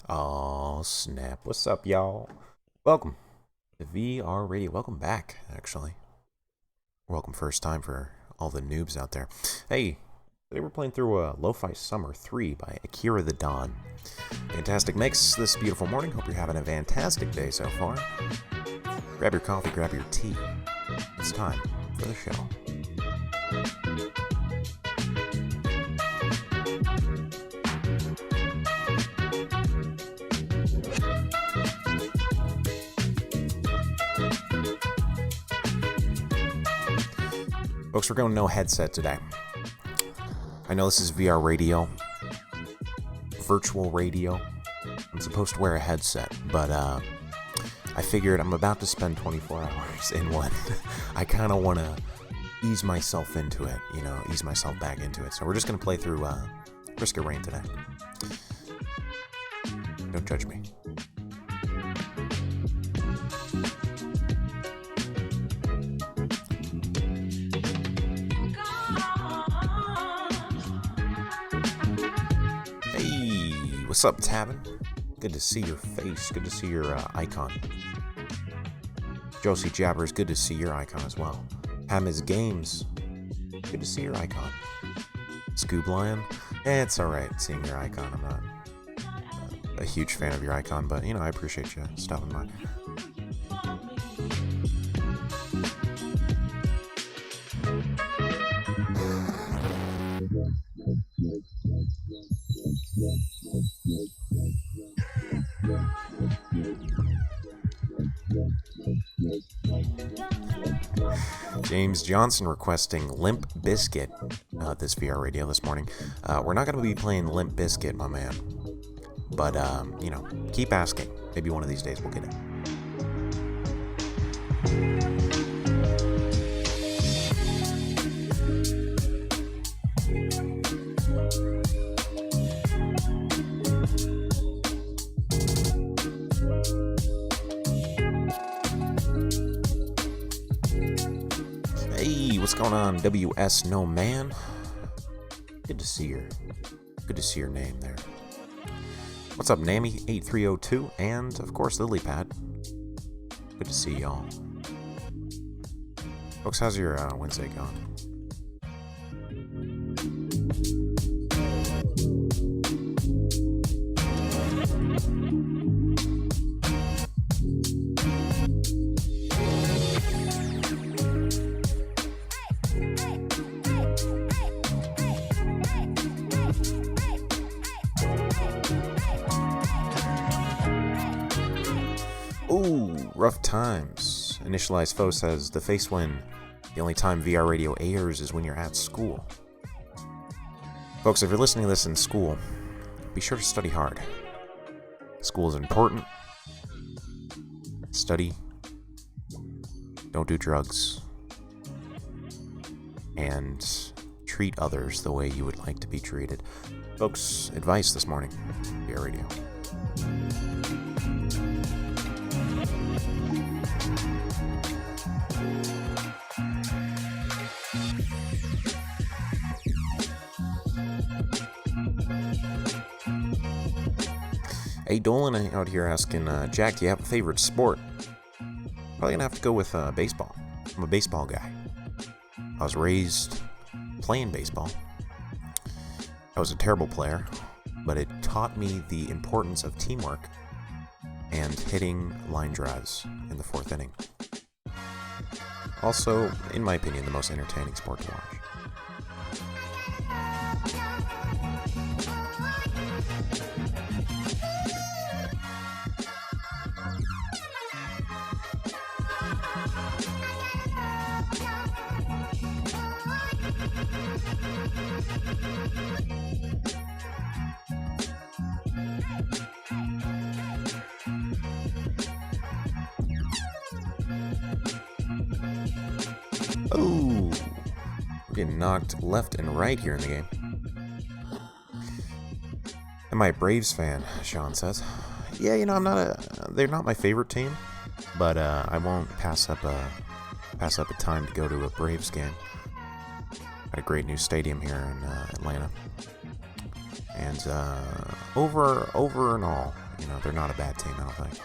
Oh, snap. What's up, y'all? Welcome to VR Radio. Welcome back, actually. Welcome first time for all the noobs out there. Hey, today we're playing through Lo-Fi Summer 3 by Akira the Don. Fantastic mix this beautiful morning. Hope you're having a fantastic day so far. Grab your coffee, grab your tea. It's time for the show. Folks, we're going no headset today. I know this is VR radio, virtual radio. I'm supposed to wear a headset, but I figured I'm about to spend 24 hours in one. I kind of want to ease myself into it, ease myself back into it. So we're just going to play through Risk of Rain today. Don't judge me. What's up, Tabin? Good to see your face. Good to see your icon. Josie Jabbers, good to see your icon as well. Hamiz Games, good to see your icon. Scoob Lion, it's alright seeing your icon. I'm not a huge fan of your icon, but I appreciate you stopping by. James Johnson requesting Limp Bizkit this VR radio this morning. We're not going to be playing Limp Bizkit, my man. But, keep asking. Maybe one of these days we'll get it. What's going on, WS No Man? Good to see your name there. What's up, Nami8302, and of course Lilypad. Good to see y'all. Folks, how's your Wednesday going? Rough times. Initialized Foe says the face win. The only time VR radio airs is when you're at school. Folks, if you're listening to this in school, be sure to study hard. School is important. Study. Don't do drugs. And treat others the way you would like to be treated. Folks, advice this morning. VR radio. Hey, Dolan out here asking, Jack, do you have a favorite sport? Probably gonna have to go with baseball. I'm a baseball guy. I was raised playing baseball. I was a terrible player, but it taught me the importance of teamwork and hitting line drives in the fourth inning. Also, in my opinion, the most entertaining sport to watch. Oh, we're getting knocked left and right here in the game. Am I a Braves fan? Sean says. Yeah, they're not my favorite team, but I won't pass up a time to go to a Braves game. Got a great new stadium here in Atlanta, and over and all, you know, they're not a bad team, I don't think.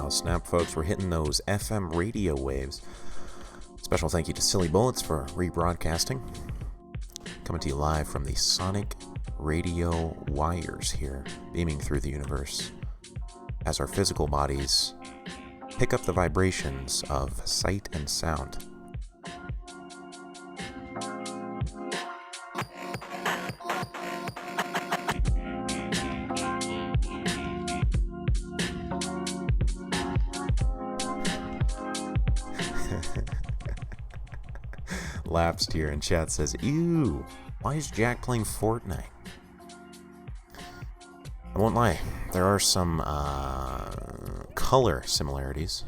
Oh, snap, folks, we're hitting those FM radio waves. Special thank you to Silly Bullets for rebroadcasting. Coming to you live from the sonic radio wires here, beaming through the universe, as our physical bodies pick up the vibrations of sight and sound. Lapsed here in chat says, ew, why is Jack playing Fortnite? I won't lie, there are some color similarities,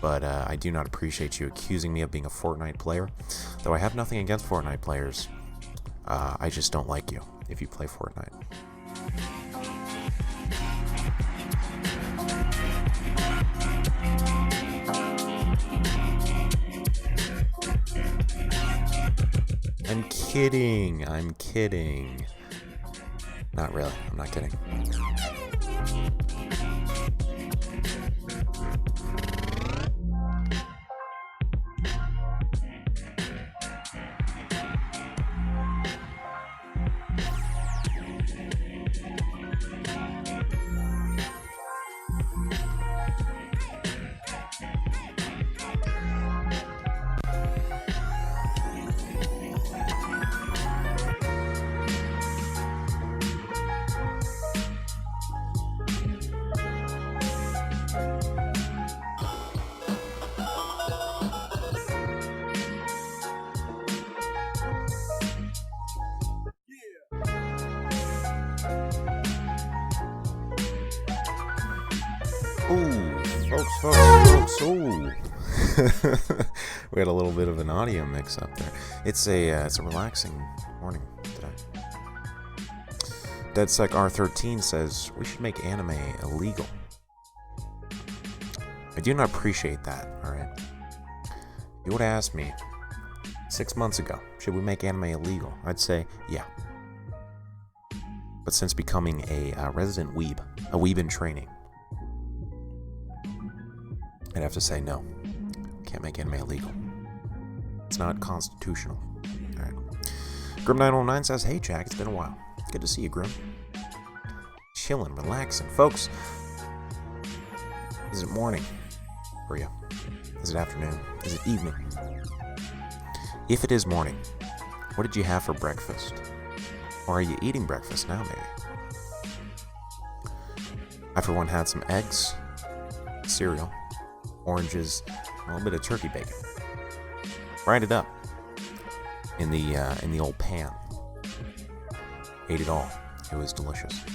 but I do not appreciate you accusing me of being a Fortnite player. Though I have nothing against Fortnite players, I just don't like you if you play Fortnite. I'm kidding. Not really, I'm not kidding. Folks, ooh. We had a little bit of an audio mix up there. It's a relaxing morning today. DeadSec R13 says, we should make anime illegal. I do not appreciate that, alright? If you would have asked me 6 months ago, should we make anime illegal? I'd say, yeah. But since becoming a resident weeb, a weeb in training, I'd have to say no. Can't make anime illegal. It's not constitutional. Alright. Grim909 says, hey Jack, it's been a while. Good to see you, Grim. Chilling, relaxing. Folks, is it morning for you? Is it afternoon? Is it evening? If it is morning, what did you have for breakfast? Or are you eating breakfast now, maybe? I, for one, had some eggs, cereal, oranges, a little bit of turkey bacon. Fried it up in the old pan. Ate it all. It was delicious.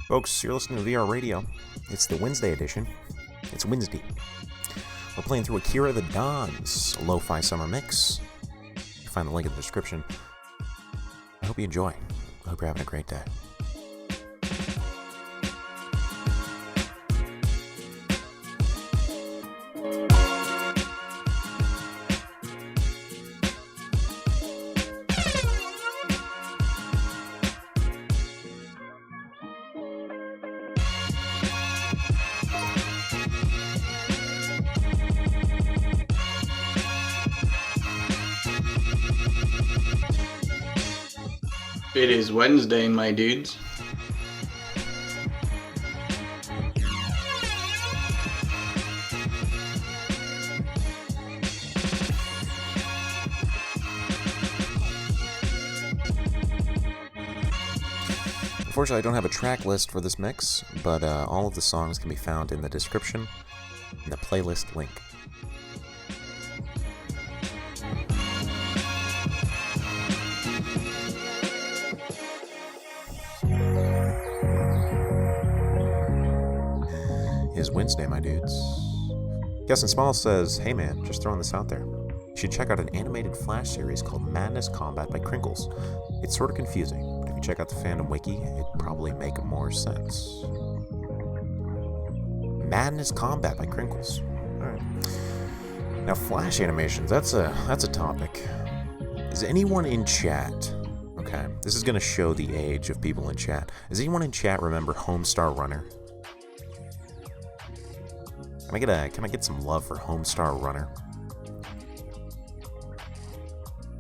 Folks, you're listening to VR Radio. It's the Wednesday edition. It's Wednesday. We're playing through Akira the Dawn's Lo-Fi Summer Mix. You can find the link in the description. I hope you enjoy. I hope you're having a great day. It is Wednesday, my dudes. Unfortunately, I don't have a track list for this mix, but all of the songs can be found in the description and the playlist link. Wednesday, my dudes. Kesson Small says, hey man, just throwing this out there. You should check out an animated Flash series called Madness Combat by Crinkles. It's sort of confusing, but if you check out the fandom wiki, it'd probably make more sense. Madness Combat by Crinkles. Alright. Now, Flash animations, that's a topic. Is anyone in chat... Okay, this is going to show the age of people in chat. Does anyone in chat remember Homestar Runner? Can I get some love for Homestar Runner?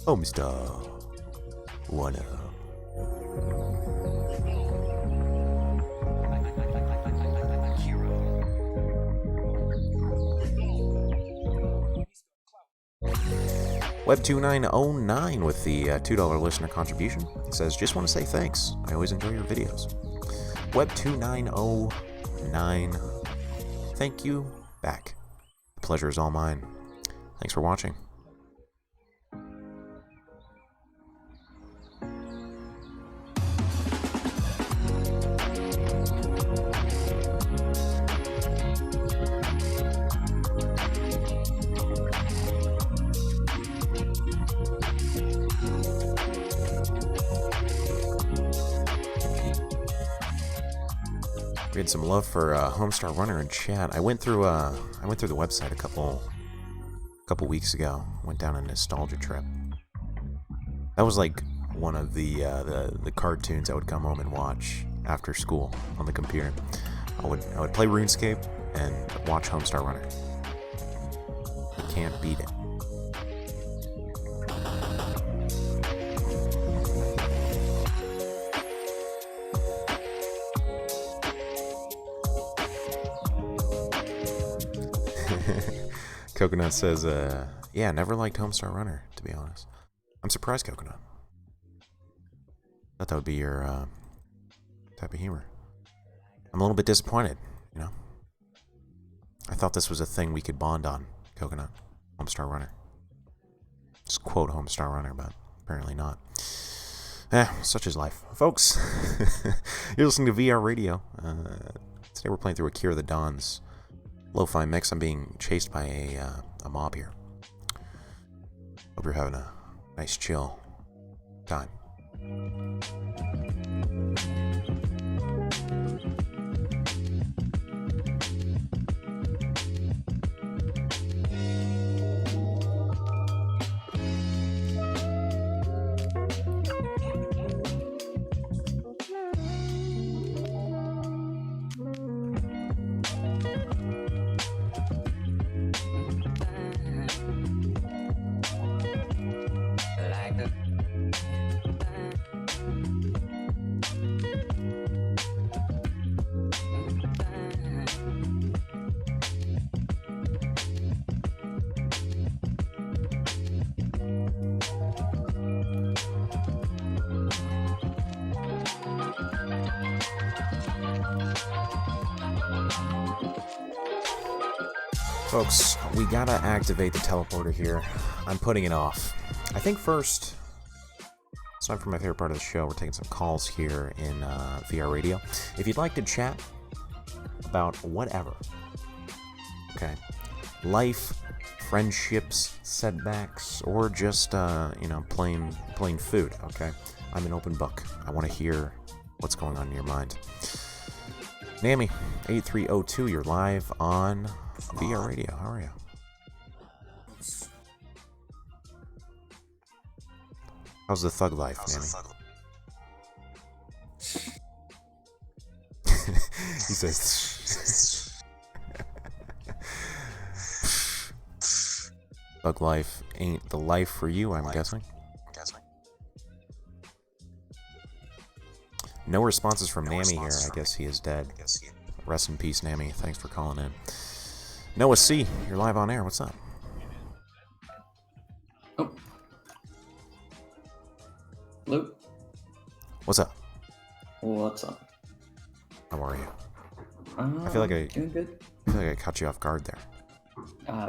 Homestar Runner. Web2909 with the $2 listener contribution says, just want to say thanks. I always enjoy your videos. Web2909, thank you back. The pleasure is all mine. Thanks for watching. We had some love for Homestar Runner in chat. I went through the website a couple weeks ago. Went down a nostalgia trip. That was like one of the cartoons I would come home and watch after school on the computer. I would play RuneScape and watch Homestar Runner. You can't beat it. Coconut says, yeah, never liked Homestar Runner, to be honest. I'm surprised, Coconut. Thought that would be your type of humor. I'm a little bit disappointed, you know? I thought this was a thing we could bond on, Coconut. Homestar Runner. Just quote Homestar Runner, but apparently not. Such is life. Folks, you're listening to VR Radio. Today we're playing through Akira the Dawn's lo-fi mix. I'm being chased by a mob here. Hope you're having a nice chill time. Folks, we gotta activate the teleporter here. I'm putting it off. I think first, it's time for my favorite part of the show. We're taking some calls here in VR Radio. If you'd like to chat about whatever, okay, life, friendships, setbacks, or just plain food, okay, I'm an open book. I want to hear what's going on in your mind. Nami 8302, you're live on VR Radio. How are you? How's the thug life, Nami? He says thug life ain't the life for you, I'm guessing. No responses from Nami here. I guess he is dead. Rest in peace, Nami. Thanks for calling in. Noah C., you're live on air. What's up? Oh. Hello? What's up? What's up? How are you? I feel like doing good. I feel like I caught you off guard there.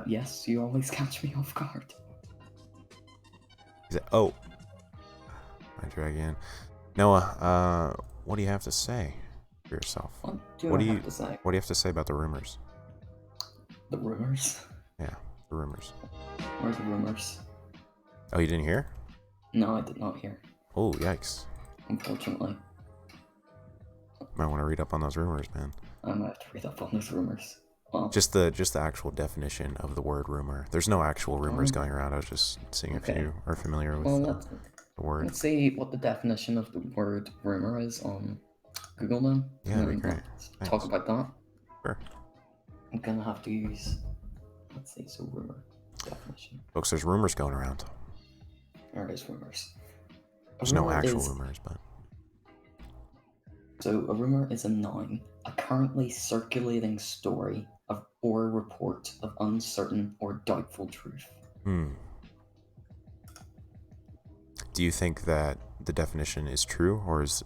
Yes, you always catch me off guard. Is it? Oh. I drag in. Noah, what do you have to say for yourself? What do you have to say? What do you have to say about the rumors? The rumors? Yeah, the rumors. Where are the rumors? Oh, you didn't hear? No, I did not hear. Oh, yikes. Unfortunately. Might want to read up on those rumors, man. I might have to read up on those rumors. Well, Just the actual definition of the word rumor. There's no actual rumors going around. I was just seeing if you are familiar with the word. let's see what the definition of the word rumor is on Google then. Yeah, that'd be great. Let's Thanks. talk about that. Sure. I'm gonna have to use, let's see, so rumor definition. Folks, there's rumors going around. There is rumors. There's no actual rumors, but... So a rumor is a noun, a currently circulating story of or report of uncertain or doubtful truth. Do you think that the definition is true, or is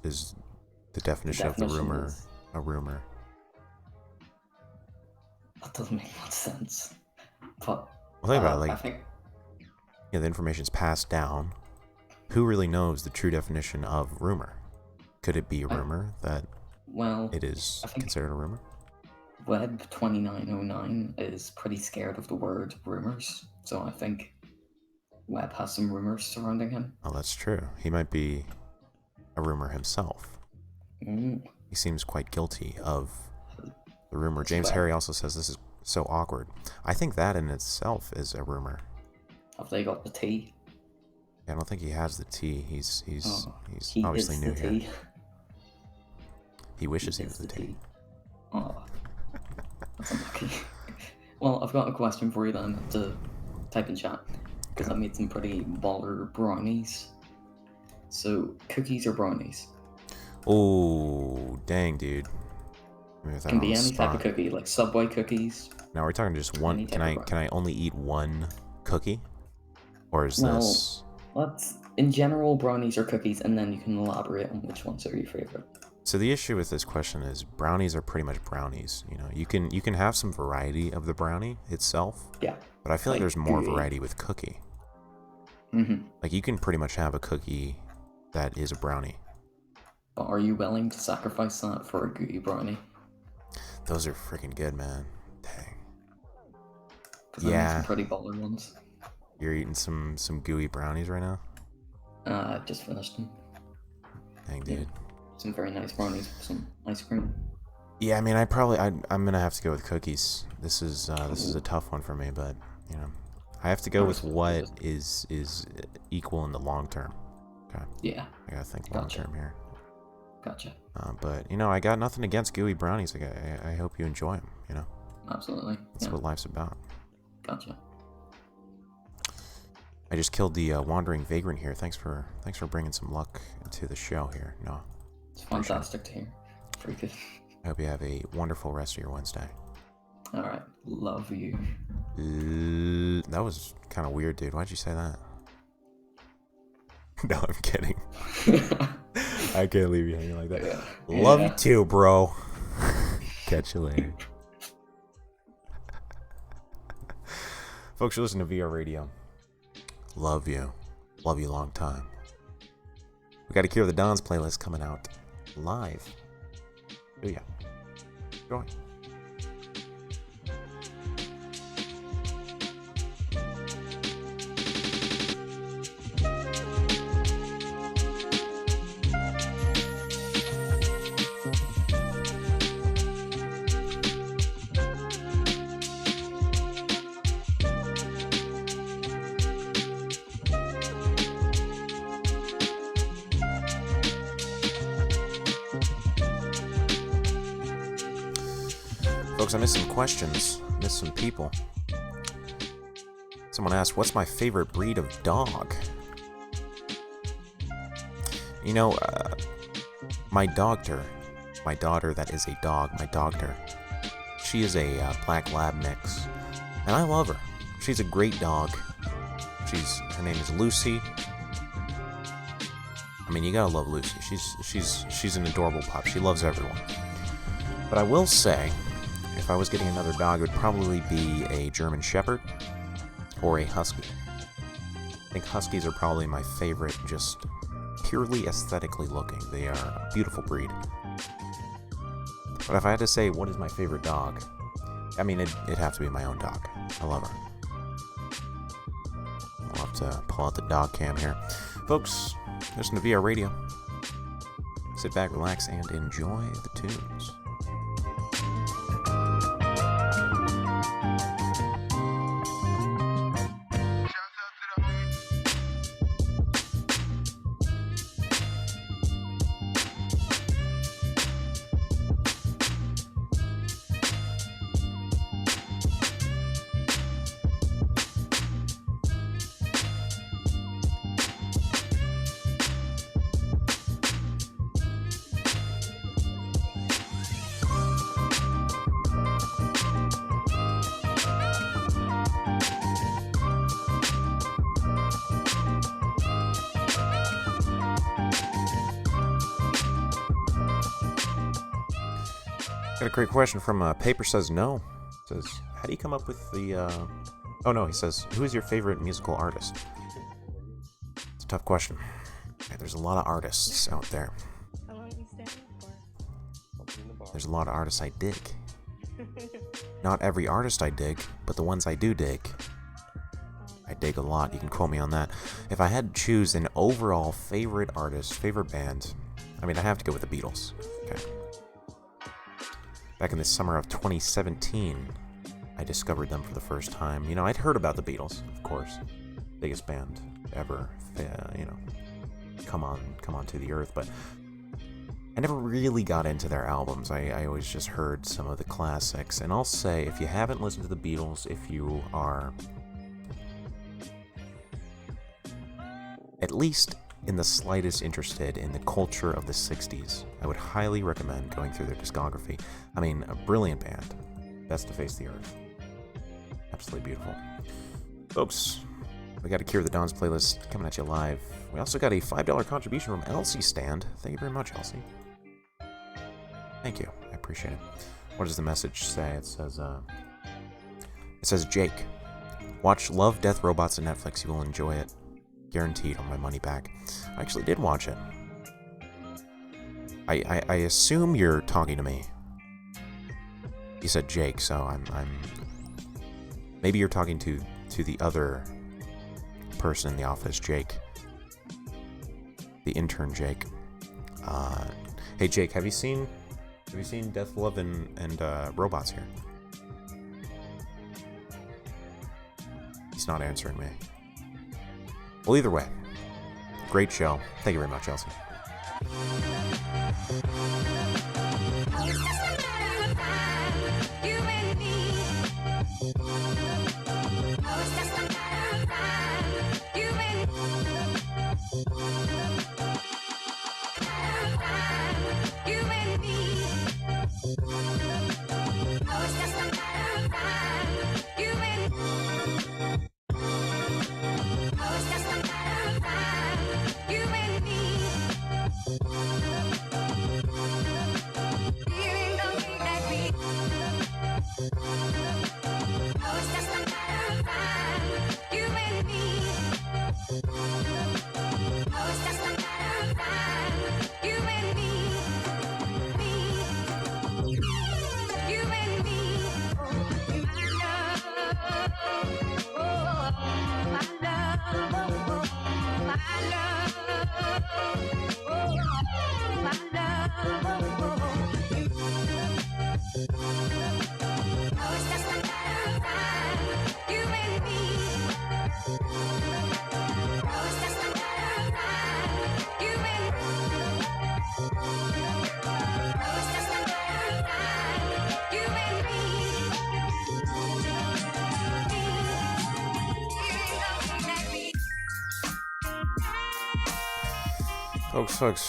the definition of the rumor a rumor? That doesn't make much sense. But well, think about it, I think the information's passed down. Who really knows the true definition of rumor? Could it be a rumor that it is considered a rumor? Web 2909 is pretty scared of the word rumors, so I think Web has some rumors surrounding him. Oh, that's true. He might be a rumor himself. He seems quite guilty of the rumor. James Harry also says this is so awkward. I think that in itself is a rumor. Have they got the T? Yeah, I don't think he has the T. He's obviously new here. He wishes he was the T. Oh, that's unlucky. Well, I've got a question for you then to type in chat, because I made some pretty baller brownies. So, cookies or brownies? Oh, dang, dude. Can be any type of cookie, like Subway cookies. Now we're talking just one. Can I only eat one cookie, or is this? Let's in general brownies or cookies, and then you can elaborate on which ones are your favorite. So the issue with this question is brownies are pretty much brownies. You know, you can have some variety of the brownie itself. Yeah. But I feel like there's more variety with cookie. Mm-hmm. Like you can pretty much have a cookie that is a brownie. But are you willing to sacrifice that for a gooey brownie? Those are freaking good, man. Dang. Because I made some pretty baller ones. You're eating some gooey brownies right now? I just finished them. Dang, dude. Yeah. Some very nice brownies with some ice cream. Yeah, I mean, I'm gonna have to go with cookies. This is a tough one for me, but you know, I have to go with what is equal in the long term. Okay. Yeah. I gotta think long term here. Gotcha. But you know, I got nothing against gooey brownies. I hope you enjoy them. You know. Absolutely. That's what life's about. Gotcha. I just killed the wandering vagrant here. Thanks for bringing some luck to the show here. No. It's fantastic to hear. Very good. I hope you have a wonderful rest of your Wednesday. Alright. Love you. That was kind of weird, dude. Why'd you say that? No, I'm kidding. I can't leave you hanging like that. Yeah. Love you too, bro. Catch you later. Folks, you listen to VR Radio. Love you. Love you long time. We got a Cure the Dons playlist coming out live. Oh yeah. Enjoy. Folks, I missed some questions, missed some people. Someone asked, what's my favorite breed of dog? You know, my daughter that is a dog, my daughter, she is a black lab mix, and I love her. She's a great dog. Her name is Lucy. I mean, you gotta love Lucy. She's an adorable pup. She loves everyone. But I will say, if I was getting another dog, it would probably be a German Shepherd or a Husky. I think Huskies are probably my favorite, just purely aesthetically looking. They are a beautiful breed. But if I had to say what is my favorite dog, I mean, it'd have to be my own dog. I love her. I'll have to pull out the dog cam here. Folks, listen to VR Radio. Sit back, relax, and enjoy the tunes. Got a great question from Paper Says No. Says, how do you come up with the... Oh no, he says, who is your favorite musical artist? It's a tough question. Okay, there's a lot of artists out there. How long are you standing for? There's a lot of artists I dig. Not every artist I dig, but the ones I do dig, I dig a lot. You can quote me on that. If I had to choose an overall favorite artist, favorite band, I mean, I have to go with the Beatles. Okay. Back in the summer of 2017, I discovered them for the first time. You know, I'd heard about the Beatles, of course. Biggest band ever, come on to the earth, but I never really got into their albums. I always just heard some of the classics. And I'll say, if you haven't listened to the Beatles, if you are at least in the slightest interested in the culture of the 60s, I would highly recommend going through their discography. I mean, a brilliant band. Best to face the earth. Absolutely beautiful. Folks, we got a Cure the Dawn's playlist coming at you live. We also got a $5 contribution from Elsie Stand. Thank you very much, Elsie. Thank you. I appreciate it. What does the message say? It says, Jake, watch Love, Death, Robots on Netflix. You will enjoy it. Guaranteed on my money back. I actually did watch it. I assume you're talking to me. You said Jake, so I'm maybe you're talking to the other person in the office, Jake. The intern Jake. Hey Jake, have you seen Death, Love, and Robots here? He's not answering me. Well, either way, great show. Thank you very much, Elsie.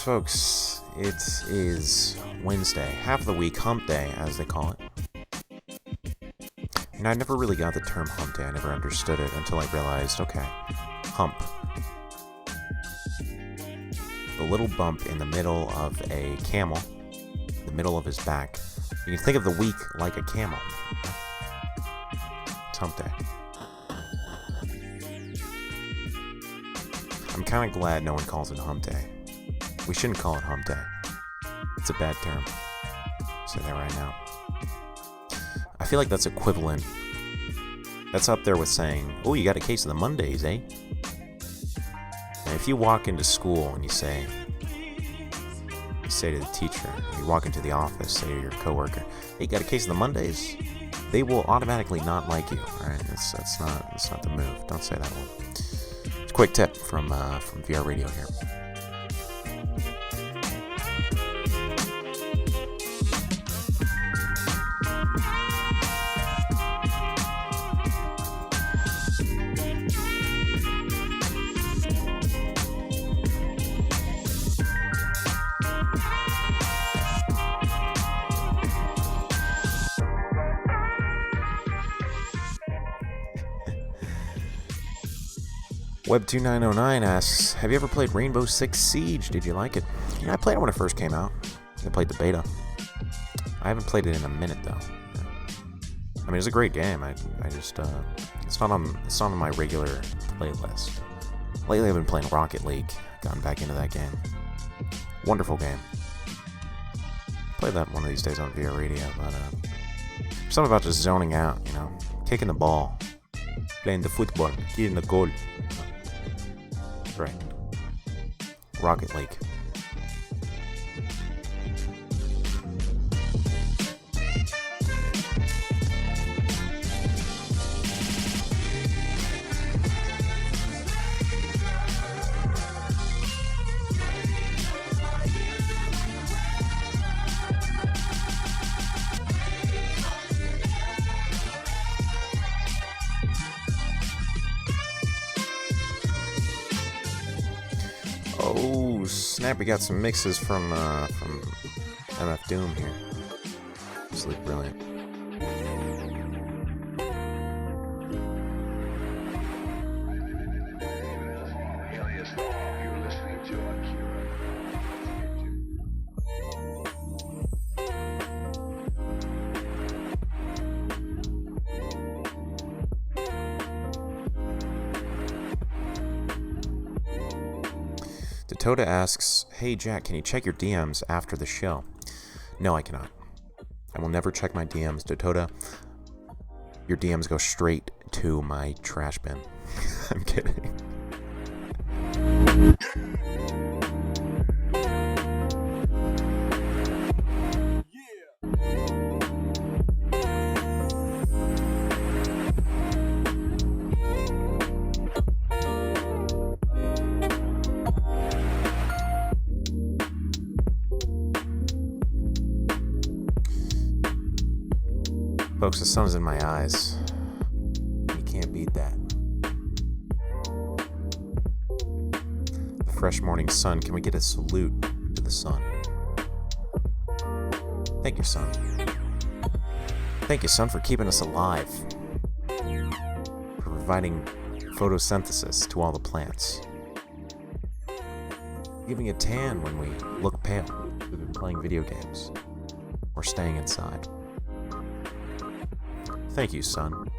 Folks, it is Wednesday, half of the week, hump day, as they call it. And I never really got the term hump day. I never understood it until I realized, okay, hump. The little bump in the middle of a camel, the middle of his back. You can think of the week like a camel. It's hump day. I'm kind of glad no one calls it hump day. We shouldn't call it hump day. It's a bad term. I'll say that right now. I feel like that's equivalent. That's up there with saying, "Oh, you got a case of the Mondays, eh?" And if you walk into school and you say to the teacher, you walk into the office, say to your coworker, "Hey, you got a case of the Mondays?" They will automatically not like you. All right, that's not the move. Don't say that one. It's a quick tip from VR Radio here. Web2909 asks, have you ever played Rainbow Six Siege? Did you like it? Yeah, I played it when it first came out. I played the beta. I haven't played it in a minute though. I mean, it's a great game. I just it's not on my regular playlist. Lately, I've been playing Rocket League. Gotten back into that game. Wonderful game. Play that one of these days on VR Radio, but something about just zoning out. You know, kicking the ball, playing the football, getting the goal. Right. Rocket League. Oh snap! We got some mixes from MF Doom here. Absolutely brilliant. Toda asks, hey Jack, can you check your DMs after the show? No, I cannot. I will never check my DMs. Toda, your DMs go straight to my trash bin. I'm kidding. Folks, the sun is in my eyes. You can't beat that. The fresh morning sun. Can we get a salute to the sun? Thank you, sun. Thank you, sun, for keeping us alive. For providing photosynthesis to all the plants. Giving a tan when we look pale. We've been playing video games. Or staying inside. Thank you, sun,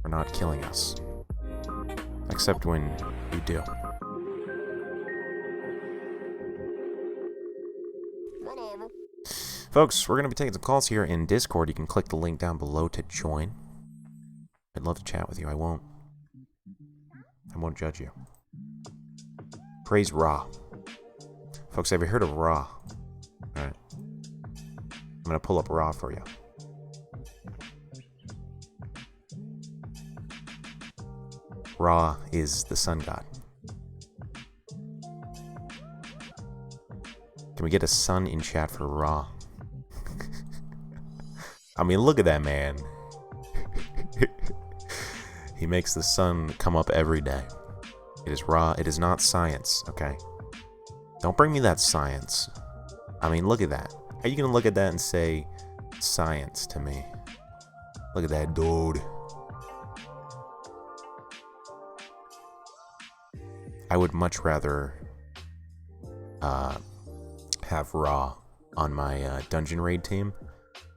for not killing us. Except when you do. Whatever. Folks, we're going to be taking some calls here in Discord. You can click the link down below to join. I'd love to chat with you. I won't judge you. Praise Ra. Folks, have you heard of Ra? Alright. I'm going to pull up Ra for you. Ra is the sun god. Can we get a sun in chat for Ra? I mean, look at that man. He makes the sun come up every day. It is Ra. It is not science, okay? Don't bring me that science. I mean, look at that. How are you gonna look at that and say science to me? Look at that dude. I would much rather have Ra on my dungeon raid team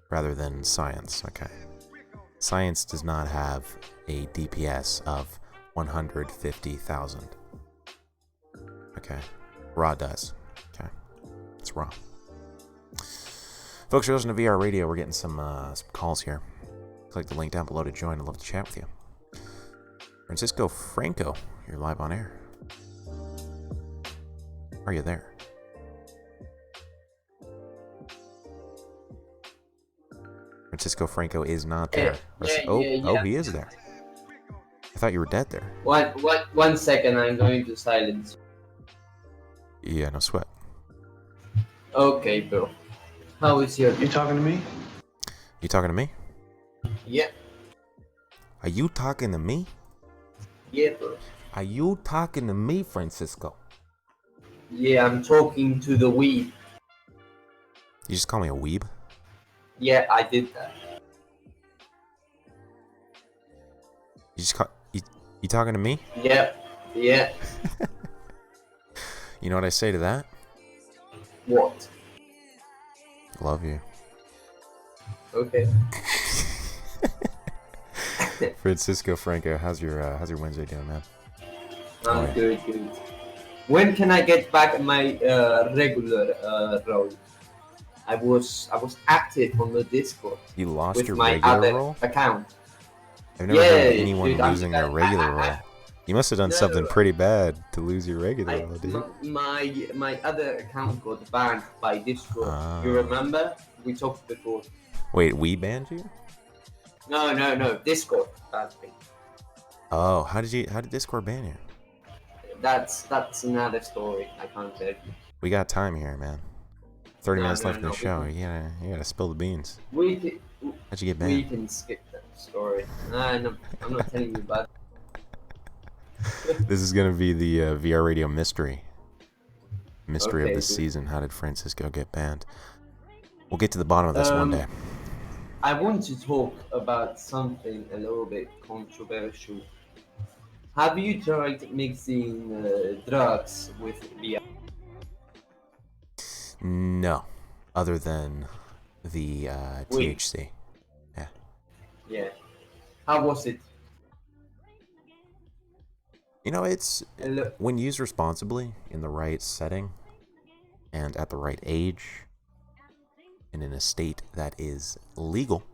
rather than Science, okay? Science does not have a DPS of 150,000. Okay? Ra does. Okay? It's Ra. Folks, you're listening to VR Radio. We're getting some calls here. Click the link down below to join. I'd love to chat with you. Francisco Franco, you're live on air. Are you there? Francisco Franco is not there. Yeah. He is there. I thought you were dead there. 1 second, I'm going to silence. Yeah, no sweat. Okay, bro. How is your... You talking to me? You talking to me? Yeah. Are you talking to me? Yeah, bro. Are you talking to me, Francisco? Yeah, I'm talking to the weed. You just call me a weeb? Yeah, I did that. You just call... You talking to me? Yeah. You know what I say to that? What? Love you. Okay. Francisco Franco, how's your Wednesday doing, man? I'm good. When can I get back my regular role? I was active on the Discord. You lost with your my regular other role? account. I've never heard of Yeah, anyone dude, losing their regular role. You must have done something pretty bad to lose your regular role, dude. My other account got banned by Discord. Ah. You remember? We talked before. Wait, we banned you? No. Discord banned me. Oh, how did Discord ban you? That's another story. I can't tell you. We got time here, man. 30 minutes left in the we show. can- You gotta spill the beans. We How'd you get we banned? can skip that story. I'm not telling you about. This is gonna be the VR Radio mystery of Okay, the good. season. How did Francisco get banned? We'll get to the bottom of this one day. I want to talk about something a little bit controversial. Have you tried mixing drugs with VR? No, other than the Weed. THC. Yeah. How was it? You know, it's Look, when used responsibly in the right setting and at the right age and in a state that is legal.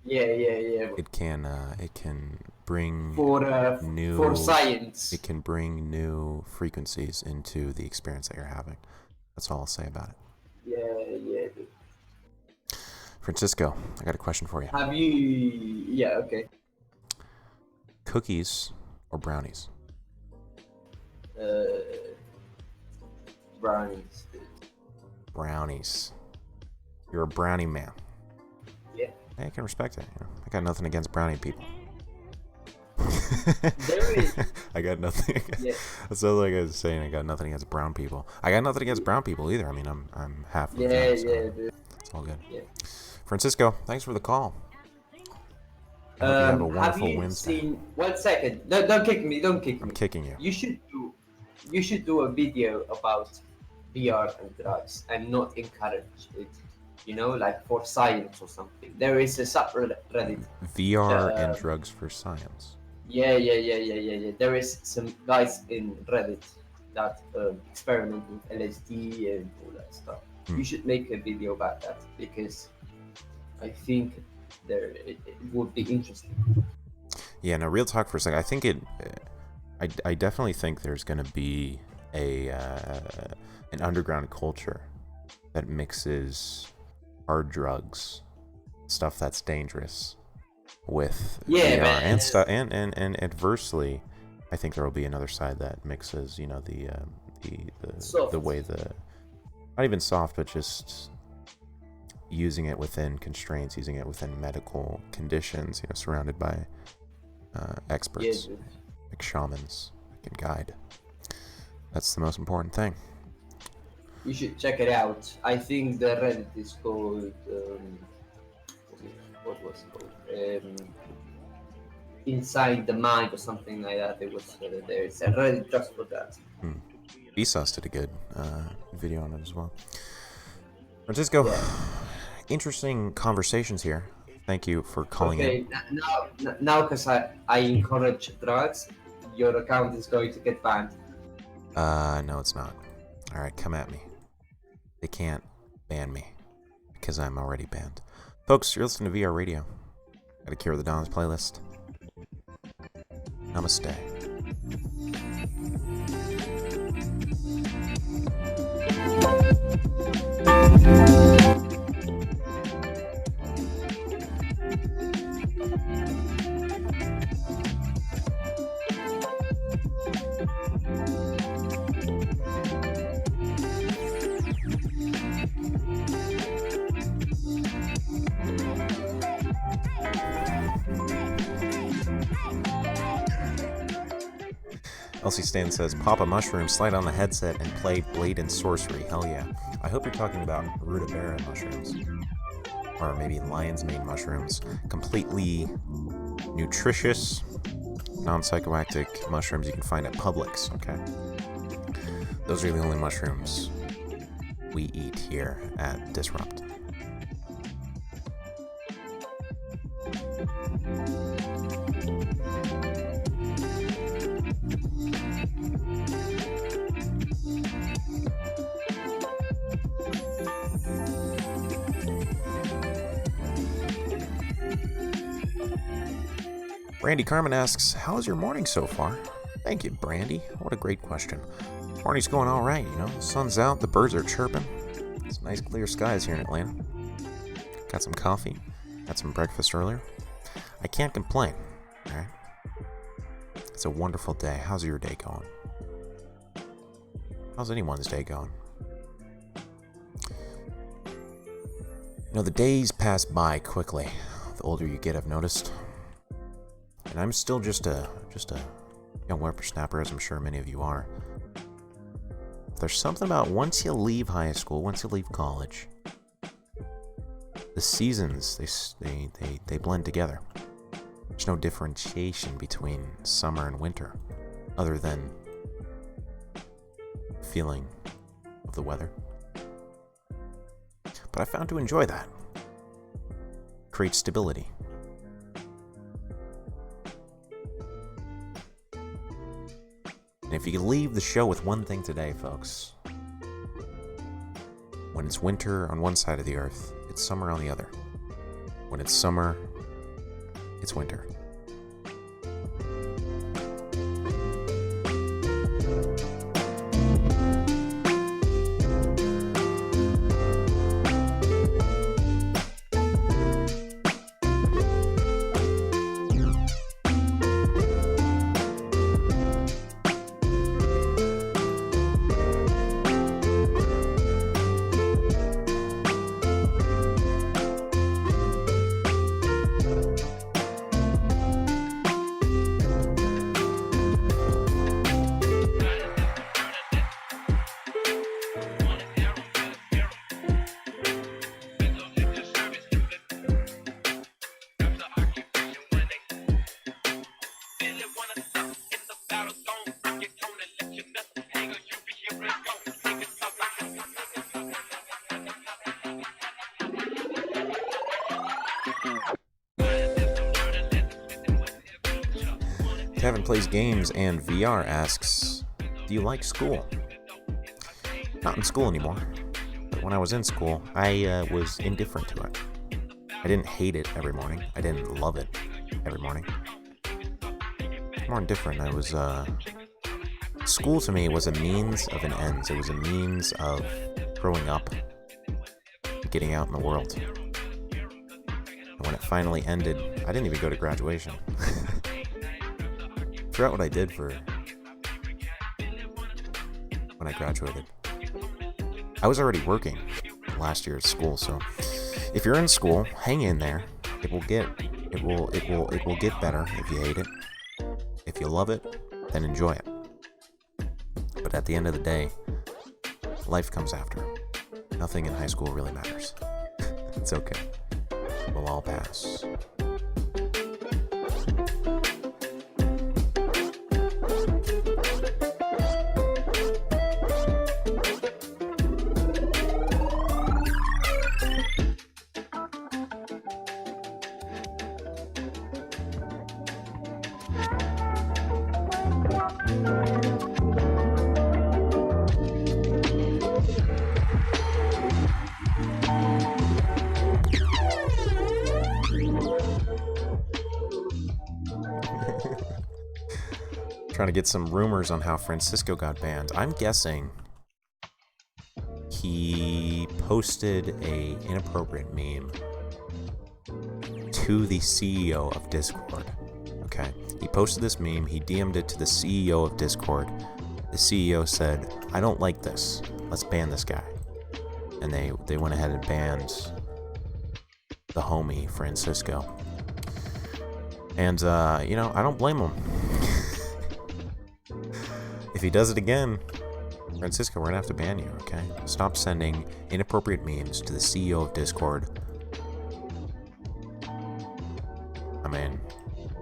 yeah. It can bring new For science. It can bring new frequencies into the experience that you're having. That's all I'll say about it. Yeah. Francisco, I got a question for you. Have you? Yeah. Okay. Cookies or brownies? Brownies. Brownies. You're a brownie man. Yeah. Hey, I can respect it. I got nothing against brownie people. There is. I got nothing. Yeah. That's all like I was saying. I got nothing against brown people. I got nothing against brown people either. I mean, I'm half of them. So Dude. it's all good. Yeah. Francisco, thanks for the call. I hope you have a wonderful you Wednesday. seen? 1 second. No, don't kick me. Don't kick I'm me. kicking you. You should do a video about VR and drugs and not encourage it. You know, like for science or something. There is a subreddit. VR and drugs for science. Yeah. There is some guys in Reddit that experiment with LSD and all that stuff. You should make a video about that because I think it would be interesting. Yeah, no, real talk for a second. I think I definitely think there's going to be an underground culture that mixes hard drugs, stuff that's dangerous, with Yeah, VR man. and stuff, and adversely, I think there will be another side that mixes, you know, the Soft. way not even soft, but just using it within constraints, using it within medical conditions, you know, surrounded by experts, Yeah, dude. like shamans that can guide. That's the most important thing. You should check it out. I think the Reddit is called what was it called? Inside the Mind or something like that. It was there's a Reddit just for that. Vsauce did a good video on it as well. Francisco, Yeah. interesting conversations here. Thank you for calling in. Now, because I encourage drugs, your account is going to get banned. No, it's not. All right, come at me. They can't ban me because I'm already banned. Folks, you're listening to VR Radio. Got a Cure the Dawn's playlist. Namaste. Elsie Stan says, pop a mushroom, slide on the headset, and play Blade and Sorcery. Hell yeah. I hope you're talking about rutabaga mushrooms. Or maybe lion's mane mushrooms. Completely nutritious, non-psychoactive mushrooms you can find at Publix, okay? Those are the only mushrooms we eat here at Disrupt. Brandy Carmen asks, how's your morning so far? Thank you, Brandy. What a great question. Morning's going all right, you know. The sun's out, the birds are chirping. It's nice clear skies here in Atlanta. Got some coffee, had some breakfast earlier. I can't complain, all right? It's a wonderful day. How's your day going? How's anyone's day going? You know, the days pass by quickly. The older you get, I've noticed. And I'm still just a young whippersnapper, as I'm sure many of you are. There's something about once you leave high school, once you leave college, the seasons, they blend together. There's no differentiation between summer and winter, other than feeling of the weather. But I found to enjoy that. Create stability. And if you could leave the show with one thing today, folks, when it's winter on one side of the earth, it's summer on the other. When it's summer, it's winter. Kevin plays games and VR asks, do you like school? Not in school anymore, but when I was in school, I was indifferent to it. I didn't hate it every morning. I didn't love it every morning. More indifferent. I was, school to me was a means of an end. It was a means of growing up, getting out in the world. And when it finally ended, I didn't even go to graduation. I forgot what I did for when I graduated. I was already working last year at school, so if you're in school, hang in there. It will get better if you hate it. If you love it, then enjoy it. But at the end of the day, life comes after. Nothing in high school really matters. It's okay. We'll all pass. trying to get some rumors on how Francisco got banned. I'm guessing he posted a inappropriate meme to the CEO of Discord. Okay, he posted this meme, he DM'd it to the CEO of Discord. The CEO said, "I don't like this. Let's ban this guy." And they went ahead and banned the homie Francisco. And you know, I don't blame him. If he does it again, Francisco, we're gonna have to ban you, okay? Stop sending inappropriate memes to the CEO of Discord. I mean,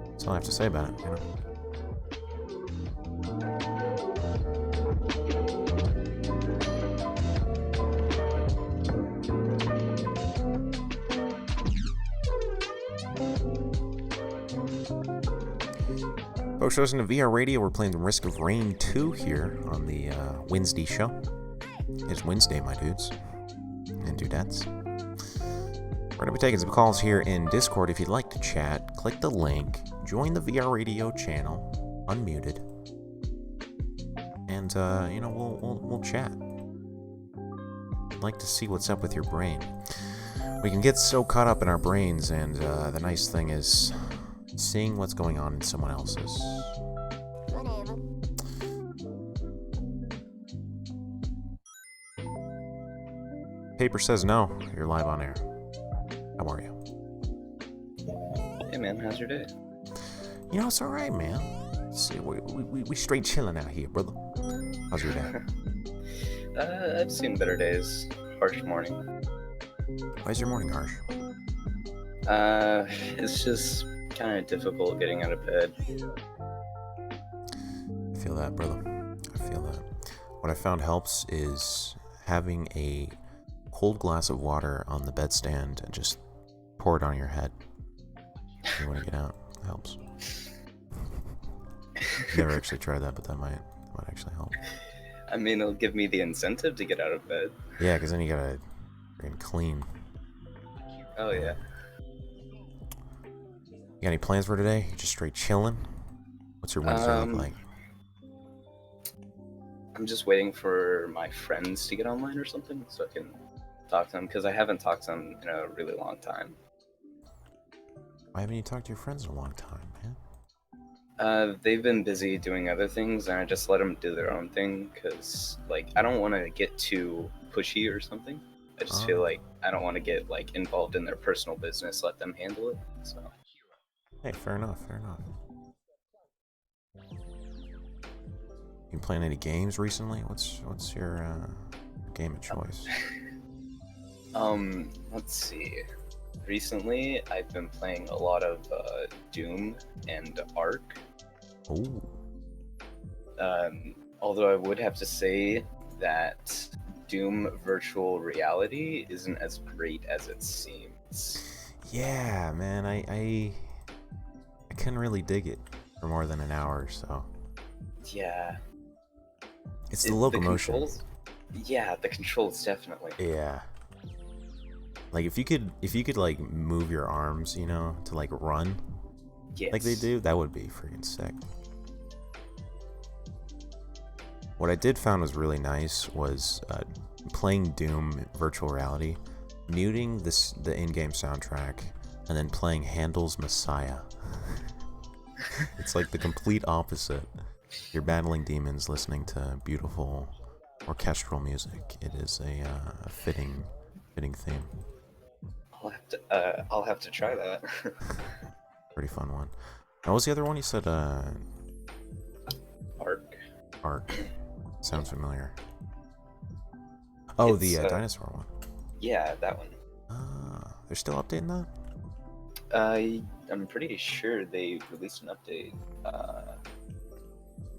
that's all I have to say about it, you know? Folks, listening to VR Radio, we're playing the Risk of Rain 2 here on the Wednesday show. It's Wednesday, my dudes and dudettes. We're going to be taking some calls here in Discord. If you'd like to chat, click the link, join the VR Radio channel, unmuted, and, you know, we'll chat. I'd like to see what's up with your brain. We can get so caught up in our brains, and the nice thing is seeing what's going on in someone else's. Paper says no. You're live on air. How are you? Hey man, how's your day? You know, it's alright, man. See, we straight chilling out here, brother. How's your day? I've seen better days. Harsh morning. Why is your morning harsh? It's just kind of difficult getting out of bed. I feel that, brother. I feel that. What I found helps is having a cold glass of water on the bedstand and just pour it on your head. You want to get out. It helps. Never actually tried that, but that might actually help. I mean, it'll give me the incentive to get out of bed. Yeah, because then you gotta freaking clean. Oh yeah. You got any plans for today? You just straight chilling? What's your Wednesday look like? I'm just waiting for my friends to get online or something so I can talk to them, because I haven't talked to them in a really long time. Why haven't you talked to your friends in a long time, man? They've been busy doing other things, and I just let them do their own thing, because, like, I don't want to get too pushy or something. I just feel like I don't want to get, like, involved in their personal business, let them handle it, so. Hey, fair enough, fair enough. You playing any games recently? What's your game of choice? Let's see. Recently, I've been playing a lot of Doom and Ark. Ooh. Although I would have to say that Doom Virtual Reality isn't as great as it seems. Yeah, man, I couldn't really dig it for more than an hour or so. Yeah. It's the locomotion. Yeah, the controls definitely. Yeah. Like if you could like move your arms, you know, to like run, Yes. like they do, that would be freaking sick. What I did found was really nice was playing Doom Virtual Reality, muting the in-game soundtrack, and then playing Handel's Messiah. It's like the complete opposite. You're battling demons, listening to beautiful orchestral music. It is a fitting theme. I'll have to try that. Pretty fun one. What was the other one you said? Ark. Ark. Sounds familiar. Oh, It's, the dinosaur one. Yeah, that one. Ah, they're still updating that? I'm pretty sure they released an update.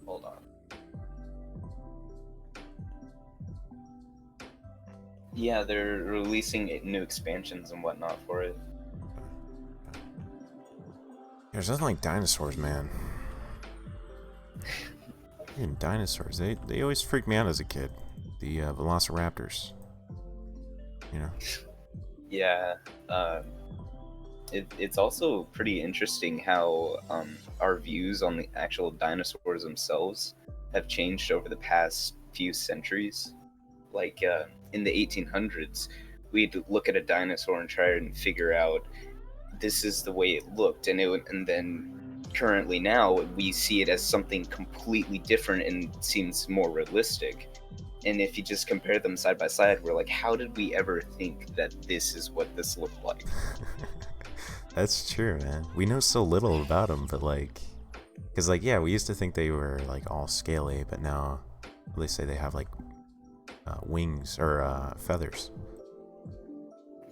Hold on. Yeah, they're releasing new expansions and whatnot for it. There's nothing like dinosaurs, man. Freaking dinosaurs. They always freaked me out as a kid. The velociraptors. You know? Yeah, it's also pretty interesting how our views on the actual dinosaurs themselves have changed over the past few centuries. Like in the 1800s, we'd look at a dinosaur and try and figure out this is the way it looked, and then currently now we see it as something completely different and seems more realistic. And if you just compare them side by side, we're like, how did we ever think that this is what this looked like? That's true, man. We know so little about them, but like, because like, yeah, we used to think they were like all scaly, but now they say they have like wings or feathers.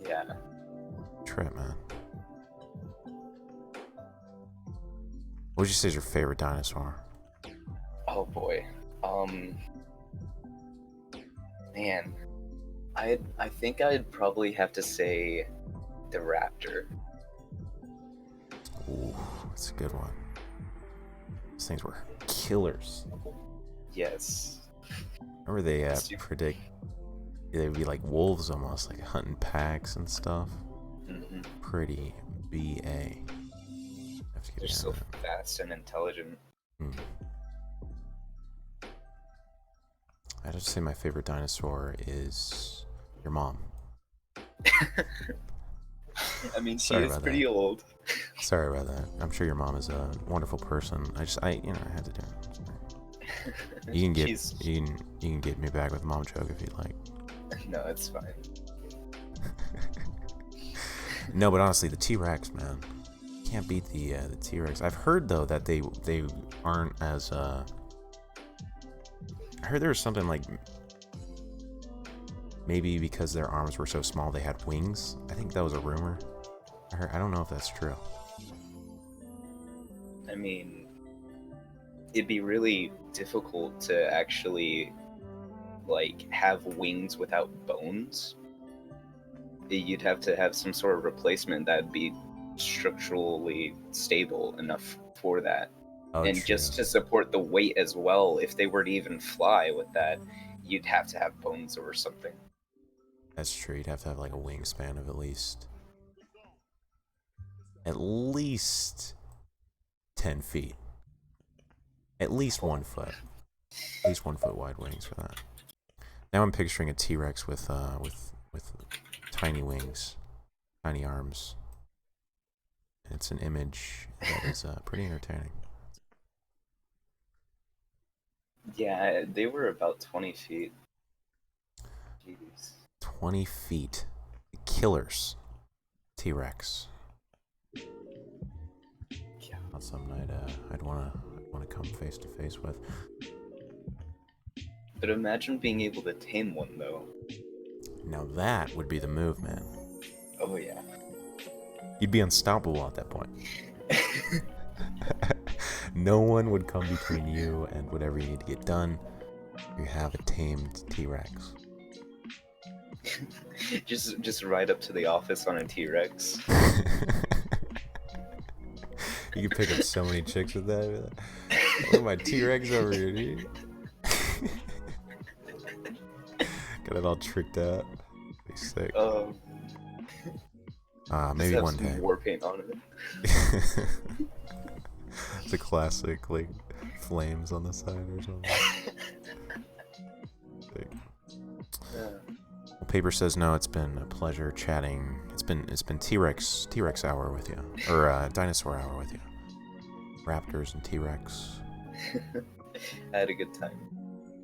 Yeah. Trip, man. What would you say is your favorite dinosaur? Oh boy. Man, I think I'd probably have to say the raptor. Ooh, that's a good one. Those things were killers. Yes. Remember they predict they'd be like wolves almost, like hunting packs and stuff. Mm-hmm. Pretty BA. They're so fast and intelligent. I'd just say my favorite dinosaur is your mom. I mean, she is pretty old. Sorry about that. I'm sure your mom is a wonderful person. I had to do it. You can get me back with a mom joke if you'd like. No, it's fine. No, but honestly, the T-Rex, man, can't beat the T-Rex. I've heard though that they aren't as I heard there was something like maybe because their arms were so small they had wings. I think that was a rumor. I don't know if that's true. I mean, it'd be really difficult to actually like have wings without bones. You'd have to have some sort of replacement that'd be structurally stable enough for that. Oh, and true. Just to support the weight as well, if they were to even fly with that, you'd have to have bones or something. That's true. You'd have to have like a wingspan of at least 10 feet. At least 1 foot. At least 1 foot wide wings for that. Now I'm picturing a T-Rex with tiny wings, tiny arms. And it's an image that is pretty entertaining. Yeah, they were about 20 feet. Jeez. 20 feet. Killers. T-Rex. Yeah. Not something I'd want to come face to face with. But imagine being able to tame one, though. Now that would be the move, man. Oh, yeah. You'd be unstoppable at that point. No one would come between you and whatever you need to get done. You have a tamed T-Rex. just ride up to the office on a T-Rex. You could pick up so many chicks with that. Look at my T-Rex over here, dude. Got it all tricked out. Be sick. Maybe one day. War paint on it. The classic, like, flames on the side or something. Sick. Yeah. Well, Paper says no. It's been a pleasure chatting. It's been T-Rex hour with you, or dinosaur hour with you. Raptors and T-Rex. I had a good time.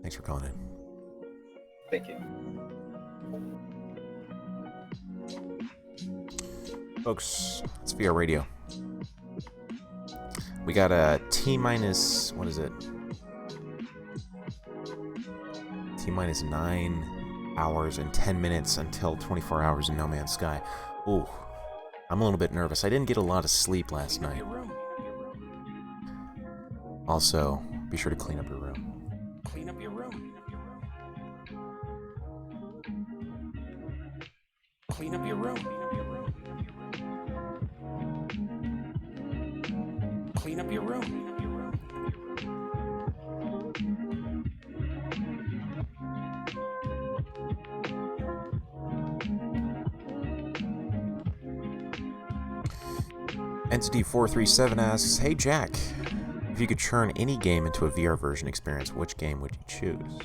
Thanks for calling in. Thank you. Folks, it's VR Radio. We got a T-minus, what is it? T-minus 9 hours and 10 minutes until 24 hours in No Man's Sky. Ooh, I'm a little bit nervous. I didn't get a lot of sleep last night. Also, be sure to clean up your room. Clean up your room. Clean up your room. Clean up your room. Entity437 asks, "Hey Jack, if you could churn any game into a VR version experience, which game would you choose?"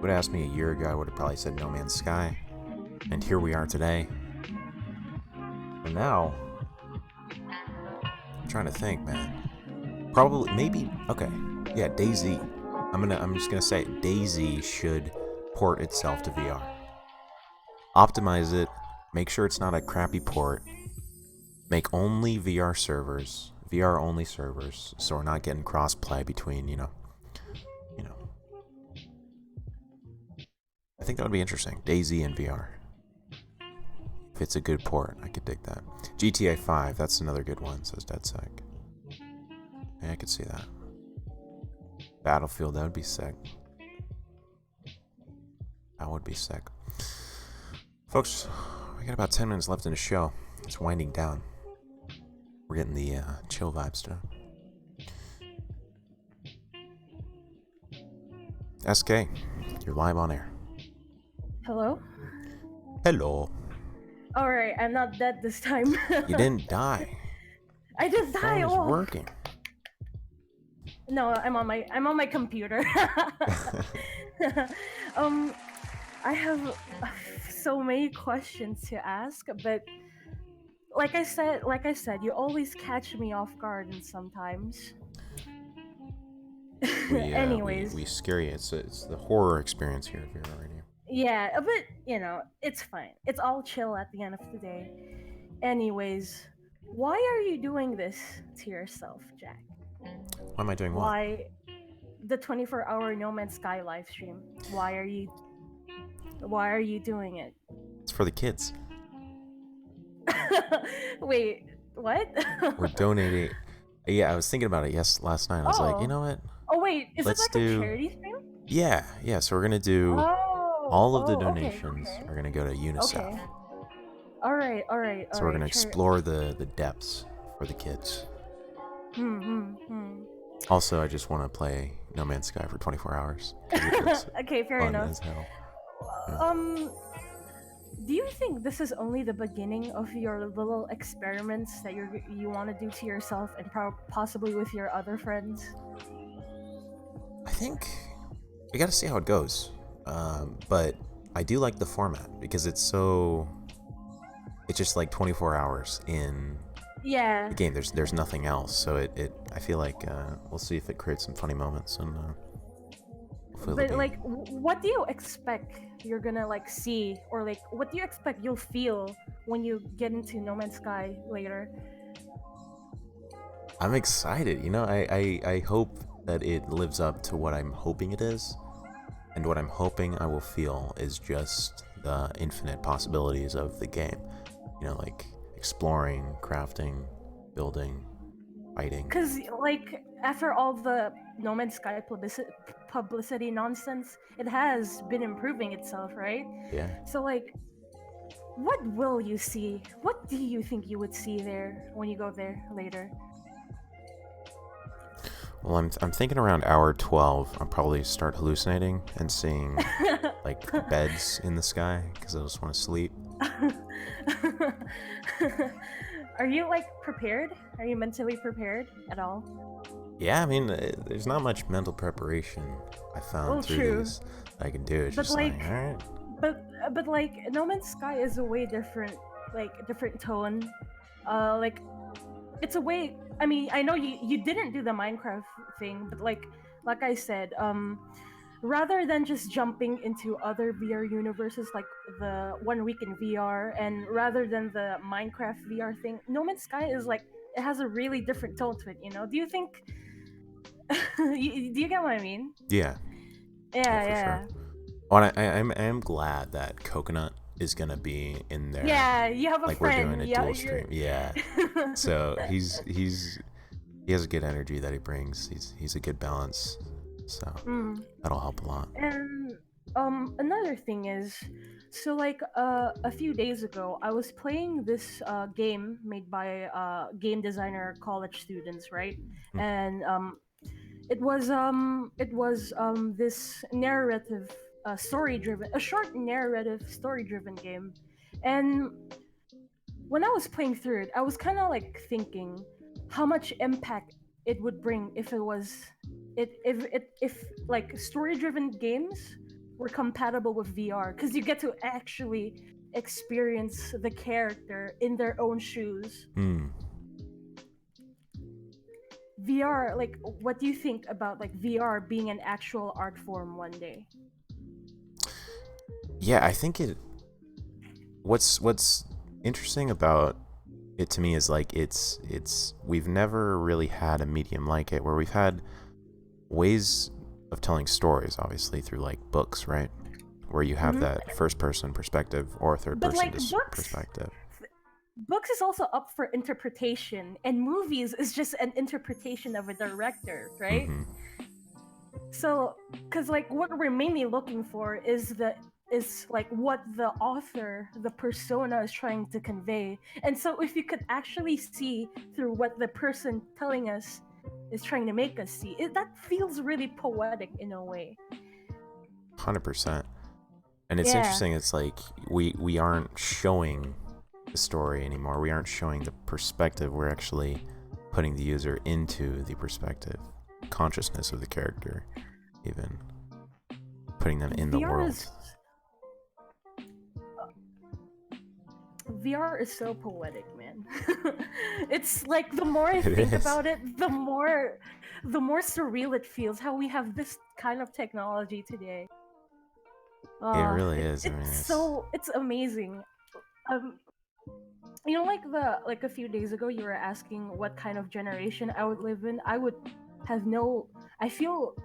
Would ask me a year ago, I would have probably said No Man's Sky. And here we are today. And now, I'm trying to think, man. Probably, maybe, okay. Yeah, DayZ. I'm just gonna say DayZ should port itself to VR. Optimize it, make sure it's not a crappy port. Make only VR servers, VR only servers, so we're not getting crossplay between, you know. I think that would be interesting. DayZ and VR. If it's a good port, I could dig that. GTA 5, that's another good one, says DeadSec. Yeah, I could see that. Battlefield, that would be sick. That would be sick. Folks, we got about 10 minutes left in the show. It's winding down. We're getting the chill vibes today. SK, you're live on air. Hello? Hello. Alright, I'm not dead this time. You didn't die. I just The died. phone is Oh. working. No, I'm on my computer. I have so many questions to ask, but like I said, you always catch me off guard and sometimes. Anyways. We scare you. It's the horror experience here at VR Radio. Yeah, but it's fine. It's all chill at the end of the day. Anyways, why are you doing this to yourself, Jack? Why am I doing what? Why the 24-hour No Man's Sky live stream? Why are you doing it? It's for the kids. Wait, what? We're donating. Yeah, I was thinking about it last night. I was like, you know what? Oh wait, is Let's it like do- a charity stream? Yeah. So we're gonna do all of the donations okay. are gonna go to UNICEF. Okay. All right. So we're gonna explore the depths for the kids. Also, I just want to play No Man's Sky for 24 hours. 'Cause it looks Okay, fair fun enough. as hell. Do you think this is only the beginning of your little experiments that you want to do to yourself and possibly with your other friends? I think we got to see how it goes. But I do like the format because it's just like 24 hours in Yeah. the game. There's nothing else, so I feel like we'll see if it creates some funny moments and hopefully But it'll be- like, what do you expect you're gonna like see, or like, what do you expect you'll feel when you get into No Man's Sky later? I'm excited. I hope that it lives up to what I'm hoping it is, and what I'm hoping I will feel is just the infinite possibilities of the game. Like exploring, crafting, building, fighting. Because like, after all the No Man's Sky publicity nonsense, it has been improving itself, right? Yeah. So like, what will you see? What do you think you would see there when you go there later? Well, I'm thinking around hour 12, I'll probably start hallucinating and seeing like beds in the sky because I just want to sleep. Are you like prepared? Are you mentally prepared at all? Yeah, I mean, there's not much mental preparation I found Well, through true. this I can do. It's But, just like, all right. But like, No Man's Sky is a way different, like a different tone. Like, it's a way. I mean, I know you didn't do the Minecraft thing, but like I said, rather than just jumping into other VR universes like the 1 week in VR, and rather than the Minecraft VR thing, No Man's Sky is like, it has a really different tone to it. Do you think? Do you get what I mean? Yeah. Yeah, for yeah. sure. Oh, and I am glad that Coconut is gonna be in there. Yeah, you have a like friend. we're doing a dual stream. Yeah. So he has a good energy that he brings. He's a good balance. So that'll help a lot. And another thing is, so like a few days ago, I was playing this game made by game designer college students, right? And it was this narrative a short narrative story driven game, and when I was playing through it, I was kind of like thinking how much impact it would bring if it was if like story-driven games were compatible with VR, because you get to actually experience the character in their own shoes. VR, like, what do you think about like VR being an actual art form one day? Yeah, I think it. What's interesting about it to me is like it's we've never really had a medium like it, where we've had ways of telling stories, obviously through like books, right? Where you have that first person perspective or third But person like books, perspective. books is also up for interpretation, and movies is just an interpretation of a director, right? So, because like what we're mainly looking for is like what the author, the persona, is trying to convey. And so if you could actually see through what the person telling us is trying to make us see, that feels really poetic in a way. 100%. And it's Yeah. interesting, it's like we aren't showing the story anymore. We aren't showing the perspective. We're actually putting the user into the perspective, consciousness of the character, even putting them in the world. VR is so poetic, man. It's like the more I think about it, the more surreal it feels. How we have this kind of technology today. It really is. It's amazing. You know, like a few days ago, you were asking what kind of generation I would live in. I would have no. I feel.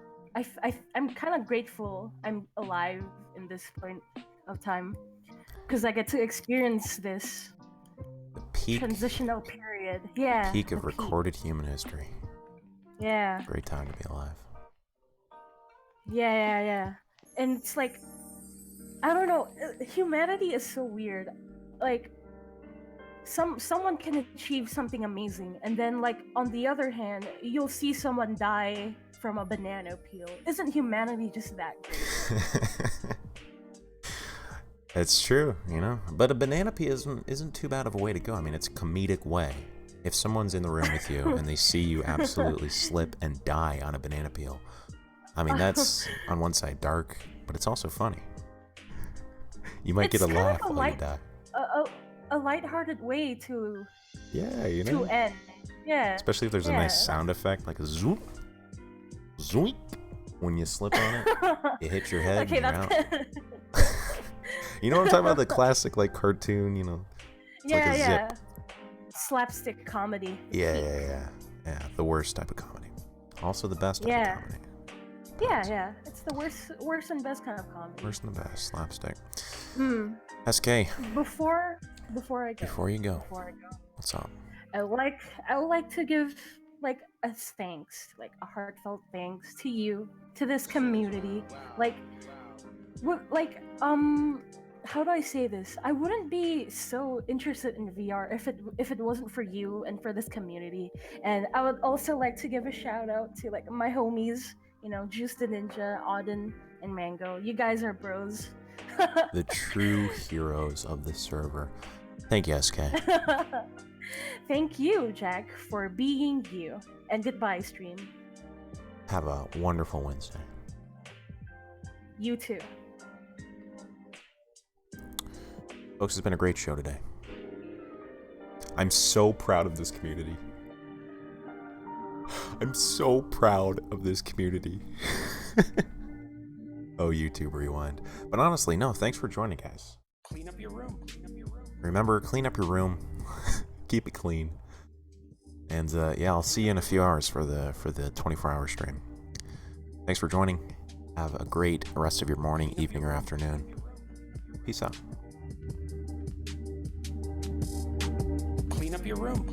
I'm kind of grateful I'm alive in this point of time, because I get to experience this transitional period. Yeah. Peak of recorded human history. Yeah. Great time to be alive. Yeah. And it's like, I don't know, humanity is so weird. Like, someone can achieve something amazing, and then like on the other hand, you'll see someone die from a banana peel. Isn't humanity just that great? It's true, you know. But a banana peel isn't too bad of a way to go. I mean, it's a comedic way. If someone's in the room with you and they see you absolutely slip and die on a banana peel, I mean, that's on one side dark, but it's also funny. You might get a laugh while you die. A lighthearted way to to end. Yeah. Especially if there's a nice sound effect, like a zoop, zoink, when you slip on it. It hits your head and you're out. You know what I'm talking about? The classic like cartoon, you know. It's like a zip. Slapstick comedy. Yeah. The worst type of comedy. Also the best type of comedy. Yeah. It's the worst and best kind of comedy. Worst and the best, slapstick. SK. Before you go, What's up? I would like to give like a thanks, like a heartfelt thanks to you, to this community. How do I say this? I wouldn't be so interested in VR if it wasn't for you and for this community. And I would also like to give a shout out to like my homies, you know, Juice the Ninja, Auden, and Mango. You guys are bros. The true heroes of the server. Thank you, SK. Thank you, Jack, for being you. And goodbye, stream. Have a wonderful Wednesday. You too. Folks, it's been a great show today. I'm so proud of this community. I'm so proud of this community. Oh, YouTube Rewind. But honestly, no, thanks for joining, guys. Clean up your room. Remember, clean up your room. Keep it clean. And I'll see you in a few hours for the 24-hour stream. Thanks for joining. Have a great rest of your morning, evening, or afternoon. Peace out. Clean up your room.